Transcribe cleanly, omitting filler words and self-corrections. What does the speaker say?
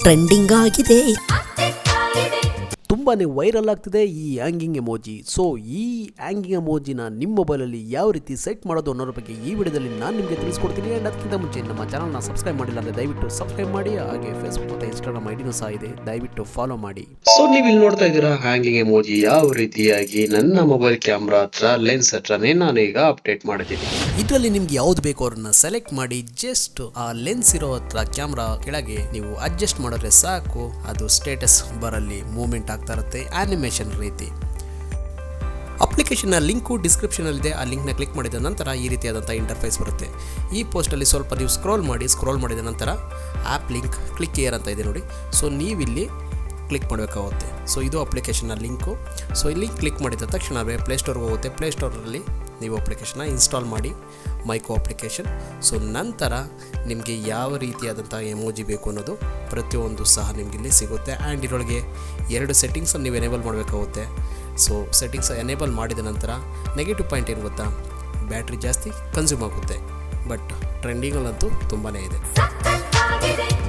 Trending ಆಗಿದೆ. ತುಂಬಾನೇ viral ಆಗ್ತಿದೆ ಈ ಹ್ಯಾಂಗಿಂಗ್ ಎಮೋಜಿ. ಸೊ ಈ ಹ್ಯಾಂಗಿಂಗ್ ಎಮೋಜಿನ ನಿಮ್ಮ ಮೊಬೈಲಲ್ಲಿ ಯಾವ ರೀತಿ ಸೆಟ್ ಮಾಡೋದು ಅನ್ನೋದ್ರ ಬಗ್ಗೆ ಈ ವಿಡಿಯೋದಲ್ಲಿ ನಾನು ನಿಮಗೆ ತಿಳಿಸ್ಕೊಡ್ತೀನಿ. ಆ್ಯಂಡ್ ಅದಕ್ಕಿಂತ ಮುಂಚೆ ನಮ್ಮ ಚಾನಲ್ನ ಸಬ್ಸ್ಕ್ರೈಬ್ ಮಾಡಿಲ್ಲ ಅಂದರೆ ದಯವಿಟ್ಟು ಸಬ್ಸ್ಕ್ರೈಬ್ ಮಾಡಿ. ಹಾಗೆ ಫೇಸ್ಬುಕ್ ಮತ್ತು ಇನ್ಸ್ಟಾಗ್ರಾಮ್ ಐಡಿನೂ ಸಹ ಇದೆ, ದಯವಿಟ್ಟು ಫಾಲೋ ಮಾಡಿ. ಸೊ ನೀವು ಇಲ್ಲಿ ನೋಡ್ತಾ ಇದ್ದೀರಾ ಹ್ಯಾಂಗಿಂಗ್ ಎಮೋಜಿ ಯಾವ ರೀತಿಯಾಗಿ ನನ್ನ ಮೊಬೈಲ್ ಕ್ಯಾಮ್ರಾ ಹತ್ರ ಲೆನ್ಸ್ ಹತ್ರನೇ ನಾನು ಈಗ ಅಪ್ಡೇಟ್ ಮಾಡಿದ್ದೀನಿ. ಇದರಲ್ಲಿ ನಿಮ್ಗೆ ಯಾವ್ದು ಬೇಕೋ ಅವ್ರನ್ನ ಸೆಲೆಕ್ಟ್ ಮಾಡಿ ಜಸ್ಟ್ ಆ ಲೆನ್ಸ್ ಇರೋ ಹತ್ರ ಕ್ಯಾಮ್ರಾ ಕೆಳಗೆ ನೀವು ಅಡ್ಜಸ್ಟ್ ಮಾಡಿದ್ರೆ ಸಾಕು, ಅದು ಸ್ಟೇಟಸ್ ಬರಲ್ಲಿ ಮೂವ್ಮೆಂಟ್ ಆಗ್ತಾ ಇರುತ್ತೆ ಆನಿಮೇಷನ್ ರೀತಿ. ಅಪ್ಲಿಕೇಶನ್ನ ಲಿಂಕು ಡಿಸ್ಕ್ರಿಪ್ಷನಲ್ಲಿದೆ, ಆ ಲಿಂಕ್ನ ಕ್ಲಿಕ್ ಮಾಡಿದ ನಂತರ ಈ ರೀತಿಯಾದಂಥ ಇಂಟರ್ಫೇಸ್ ಬರುತ್ತೆ. ಈ ಪೋಸ್ಟಲ್ಲಿ ಸ್ವಲ್ಪ ನೀವು ಸ್ಕ್ರೋಲ್ ಮಾಡಿದ ನಂತರ ಆ್ಯಪ್ ಲಿಂಕ್ ಕ್ಲಿಕ್ ಏರ್ ಅಂತ ಇದೆ ನೋಡಿ. ಸೊ ನೀವಿಲ್ಲಿ ಕ್ಲಿಕ್ ಮಾಡಬೇಕಾಗುತ್ತೆ. ಸೊ ಇದು ಅಪ್ಲಿಕೇಶನ್ನ ಲಿಂಕು. ಸೊ ಇಲ್ಲಿ ಕ್ಲಿಕ್ ಮಾಡಿದ ತಕ್ಷಣವೇ ಪ್ಲೇಸ್ಟೋರ್ಗೆ ಹೋಗುತ್ತೆ. ಪ್ಲೇಸ್ಟೋರಲ್ಲಿ ನೀವು ಅಪ್ಲಿಕೇಶನ್ನ ಇನ್ಸ್ಟಾಲ್ ಮಾಡಿ, ಮೈಕೋ ಅಪ್ಲಿಕೇಶನ್. ಸೊ ನಂತರ ನಿಮಗೆ ಯಾವ ರೀತಿಯಾದಂಥ ಎಮೋಜಿ ಬೇಕು ಅನ್ನೋದು ಪ್ರತಿಯೊಂದು ಸಹ ನಿಮಗೆ ಇಲ್ಲಿ ಸಿಗುತ್ತೆ. ಆ್ಯಂಡ್ ಇದರೊಳಗೆ 2 ಸೆಟ್ಟಿಂಗ್ಸನ್ನು ನೀವು ಎನೇಬಲ್ ಮಾಡಬೇಕಾಗುತ್ತೆ. ಸೊ ಸೆಟ್ಟಿಂಗ್ಸ್ ಎನೇಬಲ್ ಮಾಡಿದ ನಂತರ ನೆಗೆಟಿವ್ ಪಾಯಿಂಟ್ ಏನು ಗೊತ್ತಾ, ಬ್ಯಾಟ್ರಿ ಜಾಸ್ತಿ ಕನ್ಸ್ಯೂಮ್ ಆಗುತ್ತೆ. ಬಟ್ ಟ್ರೆಂಡಿಂಗಲ್ಲಂತೂ ತುಂಬಾ ಇದೆ.